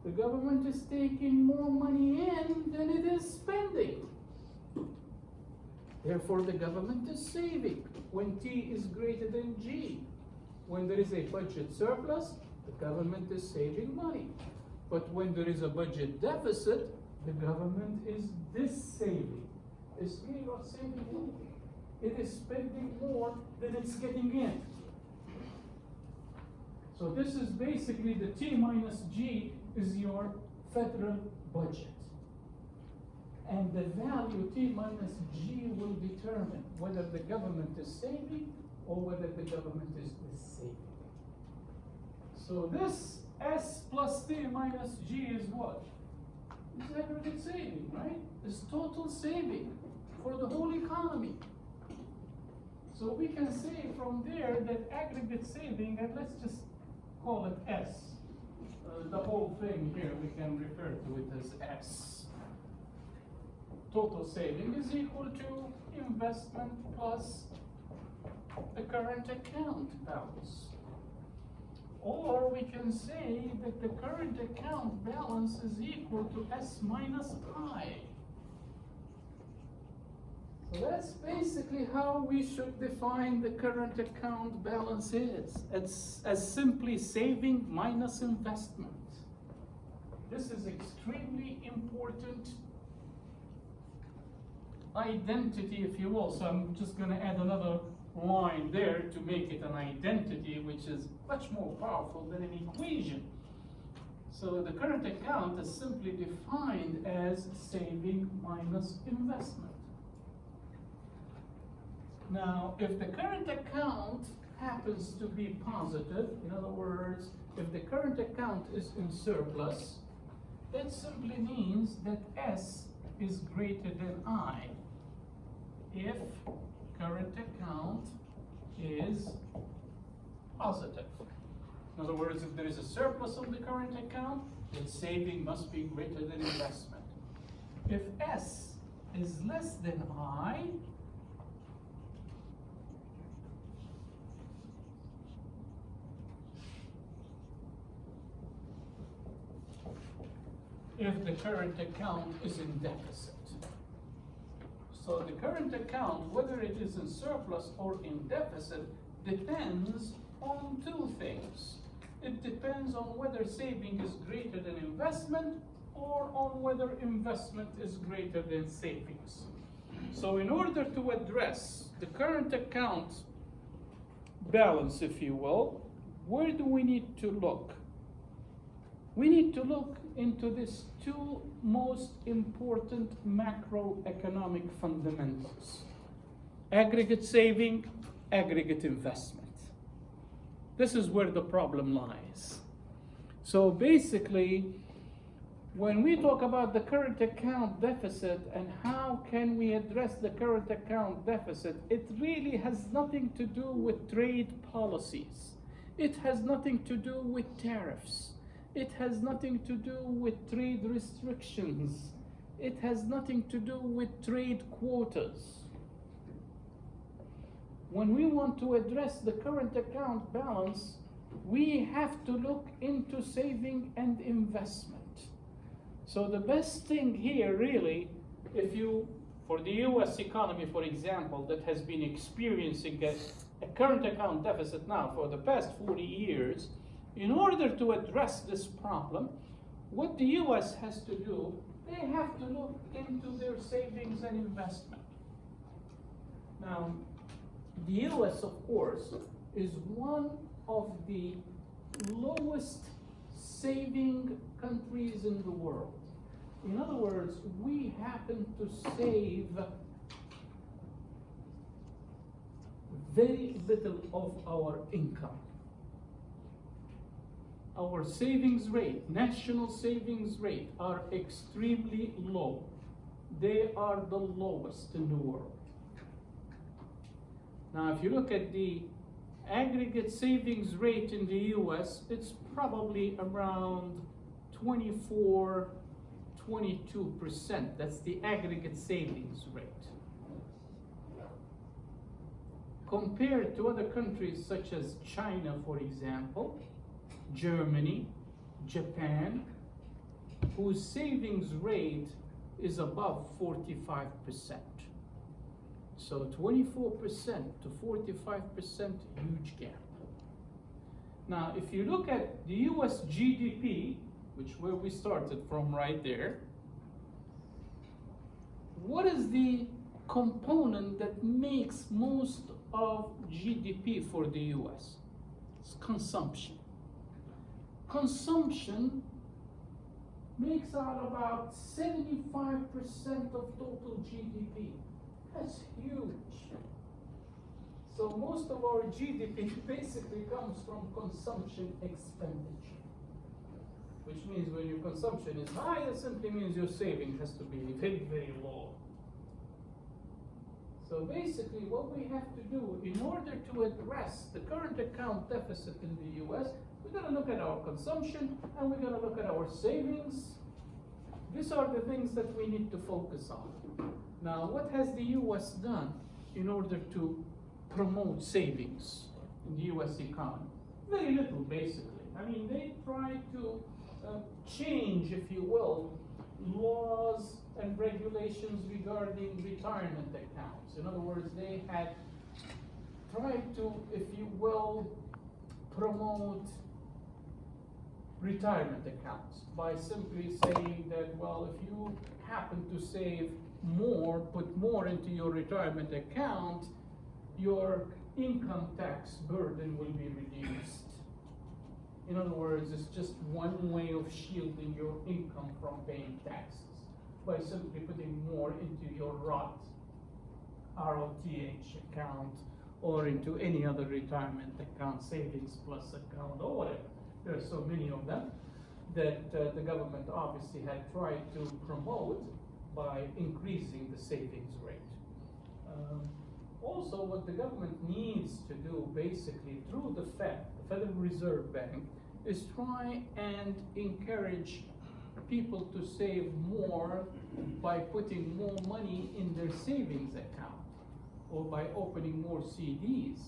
The government is taking more money in than it is spending. Therefore, the government is saving when T is greater than G. When there is a budget surplus, the government is saving money. But when there is a budget deficit, the government is dissaving. It's really not saving anything. It is spending more than it's getting in. So this is basically the T minus G is your federal budget. And the value T minus G will determine whether the government is saving or whether the government is dissaving. So this S plus T minus G is what? It's aggregate saving, right? It's total saving for the whole economy. So we can say from there that aggregate saving, and let's just call it S. The whole thing here, we can refer to it as S. Total saving is equal to investment plus the current account balance. Or we can say that the current account balance is equal to S minus I. So that's basically how we should define the current account balance is. It's as simply saving minus investment. This is extremely important identity, if you will. So I'm just going to add another line there to make it an identity, which is much more powerful than an equation. So the current account is simply defined as saving minus investment. Now, if the current account happens to be positive, in other words, if the current account is in surplus, that simply means that S is greater than I. If current account is positive. In other words, if there is a surplus on the current account, then saving must be greater than investment. If S is less than I, if the current account is in deficit. So the current account, whether it is in surplus or in deficit, depends on two things. It depends on whether saving is greater than investment or on whether investment is greater than savings. So in order to address the current account balance, if you will, where do we need to look? We need to look into these two most important macroeconomic fundamentals: aggregate saving, aggregate investment. This is where the problem lies. So basically, when we talk about the current account deficit and how can we address the current account deficit, it really has nothing to do with trade policies. It has nothing to do with tariffs. It has nothing to do with trade restrictions. It has nothing to do with trade quotas. When we want to address the current account balance, we have to look into saving and investment. So the best thing here really, for the US economy, for example, that has been experiencing a current account deficit now for the past 40 years, in order to address this problem, what the US has to do, they have to look into their savings and investment. Now, the US, of course, is one of the lowest saving countries in the world. In other words, we happen to save very little of our income. Our savings rate, national savings rate, are extremely low. They are the lowest in the world. Now, if you look at the aggregate savings rate in the US, it's probably around 24, 22%. That's the aggregate savings rate. Compared to other countries such as China, for example, Germany, Japan, whose savings rate is above 45%. So 24% to 45%, huge gap. Now, if you look at the US GDP, which where we started from right there, what is the component that makes most of GDP for the US? It's consumption. Consumption makes out about 75% of total GDP. That's huge. So most of our GDP basically comes from consumption expenditure, which means when your consumption is high, it simply means your saving has to be very, very low. So basically what we have to do in order to address the current account deficit in the US, we're going to look at our consumption and we're going to look at our savings. These are the things that we need to focus on. Now, what has the US done in order to promote savings in the US economy? Very little, basically. I mean, they try to change, if you will, laws and regulations regarding retirement accounts. In other words, they had tried to, if you will, promote retirement accounts by simply saying that, well, if you happen to save more, put more into your retirement account, your income tax burden will be reduced. In other words, it's just one way of shielding your income from paying taxes by simply putting more into your Roth, ROTH account, or into any other retirement account, savings plus account, or whatever. There are so many of them that the government obviously had tried to promote by increasing the savings rate. Also, what the government needs to do, basically, through the Fed, the Federal Reserve Bank, is try and encourage people to save more by putting more money in their savings account, or by opening more CDs,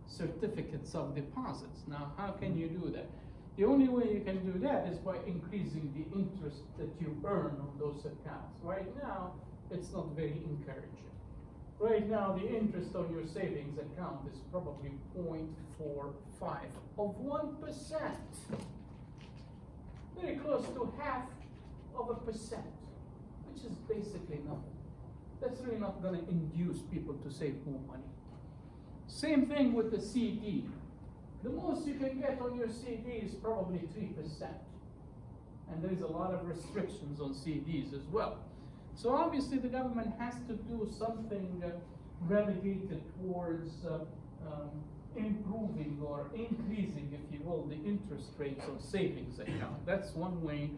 certificates of deposits. Now, how can you do that? The only way you can do that is by increasing the interest that you earn on those accounts. Right now, it's not very encouraging. Right now, the interest on your savings account is probably 0.45 of 1%. Very close to half of a percent, which is basically nothing. That's really not going to induce people to save more money. Same thing with the CD. The most you can get on your CD is probably 3%. And there's a lot of restrictions on CDs as well. So obviously the government has to do something relegated towards improving or increasing, if you will, the interest rates on savings account. That's one way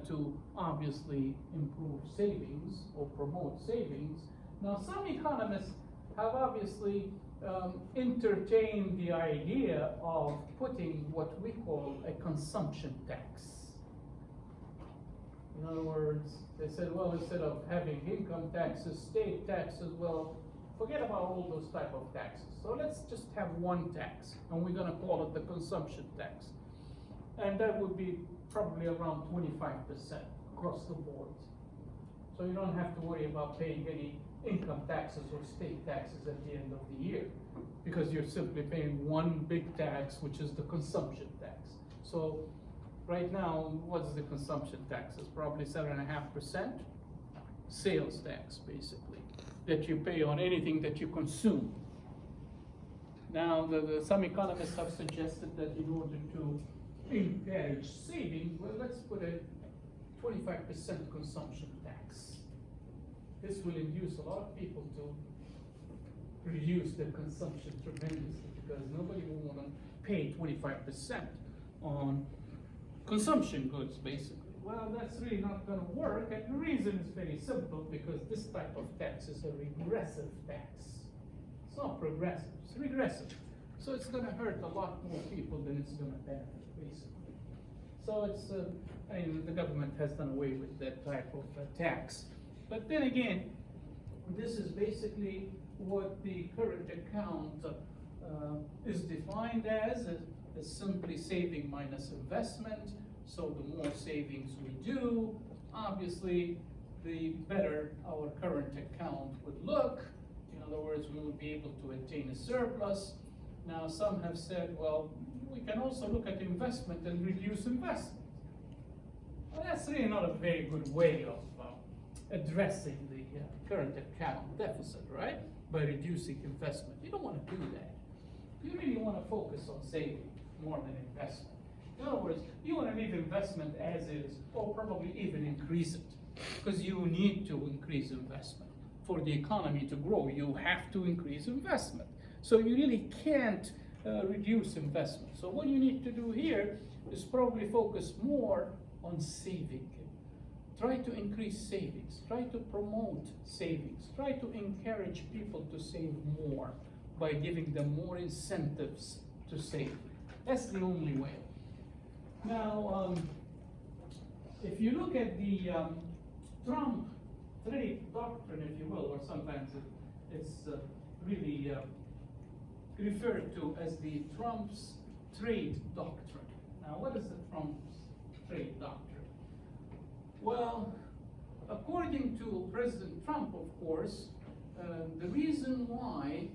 to obviously improve savings or promote savings. Now, some economists have obviously entertained the idea of putting what we call a consumption tax. In other words, they said, well, instead of having income taxes, state taxes, well, forget about all those type of taxes. So let's just have one tax, and we're going to call it the consumption tax. And that would be probably around 25% across the board. So you don't have to worry about paying any income taxes or state taxes at the end of the year, because you're simply paying one big tax, which is the consumption tax. So right now, what's the consumption tax? It's probably 7.5% sales tax, basically, that you pay on anything that you consume. Now, some economists have suggested that in order to encourage savings, well, let's put a 25% consumption tax. This will induce a lot of people to reduce their consumption tremendously, because nobody will want to pay 25% on consumption goods, basically. Well, that's really not going to work, and the reason is very simple, because this type of tax is a regressive tax. It's not progressive, it's regressive. So it's going to hurt a lot more people than it's going to benefit, basically. So it's, I mean, the government has done away with that type of tax. But then again, this is basically what the current account is defined as simply saving minus investment, So the more savings we do, obviously, the better our current account would look. In other words, we would be able to attain a surplus. Now, some have said, well, we can also look at investment and reduce investment. Well, that's really not a very good way of addressing the current account deficit, right? By reducing investment. You don't want to do that. You really want to focus on saving more than investment. In other words, you want to leave investment as is, or probably even increase it, because you need to increase investment. For the economy to grow, you have to increase investment. So you really can't reduce investment. So what you need to do here is probably focus more on saving. Try to increase savings. Try to promote savings. Try to encourage people to save more by giving them more incentives to save. That's the only way. Now, if you look at the Trump trade doctrine, if you will, or sometimes it's really referred to as the Trump's trade doctrine. Now, what is the Trump's trade doctrine? Well, according to President Trump, of course, the reason why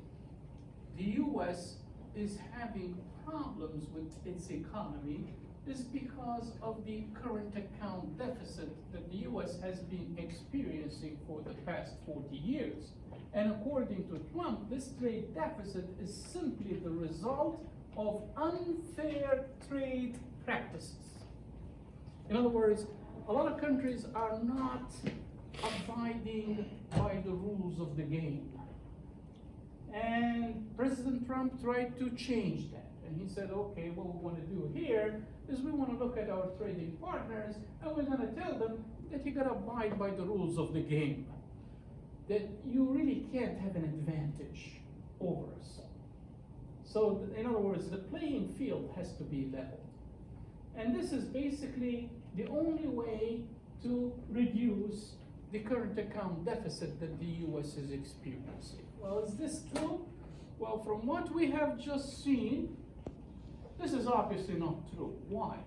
the U.S. is having problems with its economy is because of the current account deficit that the U.S. has been experiencing for the past 40 years. And according to Trump, this trade deficit is simply the result of unfair trade practices. In other words, a lot of countries are not abiding by the rules of the game. And President Trump tried to change that. And he said, okay, what we want to do here is we want to look at our trading partners and we're going to tell them that you got to abide by the rules of the game. That you really can't have an advantage over us. So, in other words, the playing field has to be leveled. And this is basically the only way to reduce the current account deficit that the U.S. is experiencing. Well, is this true? Well, from what we have just seen, this is obviously not true. Why?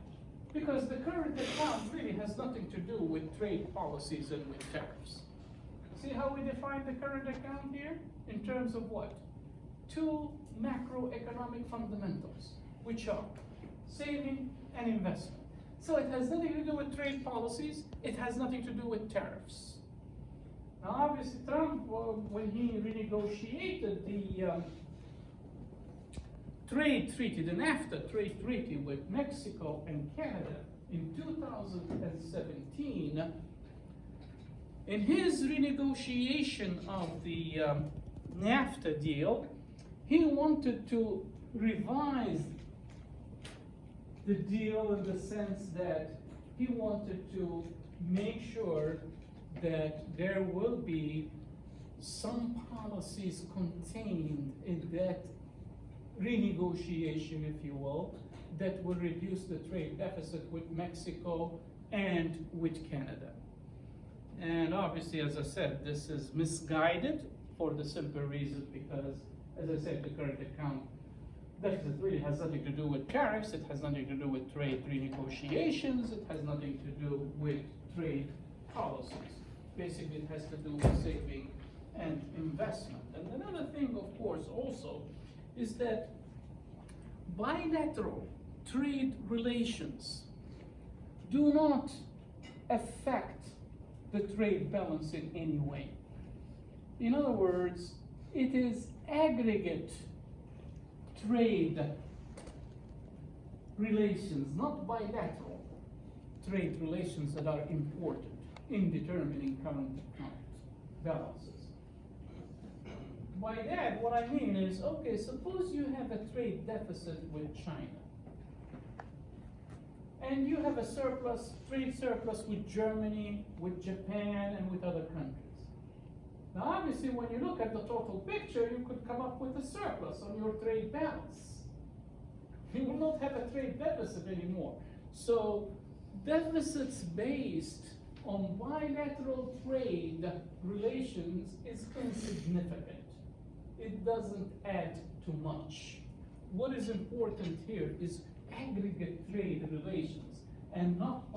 Because the current account really has nothing to do with trade policies and with tariffs. See how we define the current account here? In terms of what? Two macroeconomic fundamentals, which are saving and investment. So it has nothing to do with trade policies, it has nothing to do with tariffs. Now obviously Trump, when he renegotiated the trade treaty, the NAFTA trade treaty with Mexico and Canada in 2017, in his renegotiation of the NAFTA deal, he wanted to revise the deal in the sense that he wanted to make sure that there will be some policies contained in that renegotiation, if you will, that will reduce the trade deficit with Mexico and with Canada. And obviously, as I said, this is misguided for the simple reason because, as I said, the current account deficit really has nothing to do with tariffs, it has nothing to do with trade renegotiations, it has nothing to do with trade policies. Basically, it has to do with saving and investment. And another thing, of course, also, is that bilateral trade relations do not affect the trade balance in any way. In other words, it is aggregate trade relations, not bilateral trade relations, that are important in determining current account balances. By that, what I mean is, okay, suppose you have a trade deficit with China, and you have a surplus, trade surplus with Germany, with Japan, and with other countries. Now, obviously, when you look at the total picture, you could come up with a surplus on your trade balance. You will not have a trade deficit anymore. So, deficits based on bilateral trade relations is insignificant. It doesn't add too much. What is important here is aggregate trade relations. and not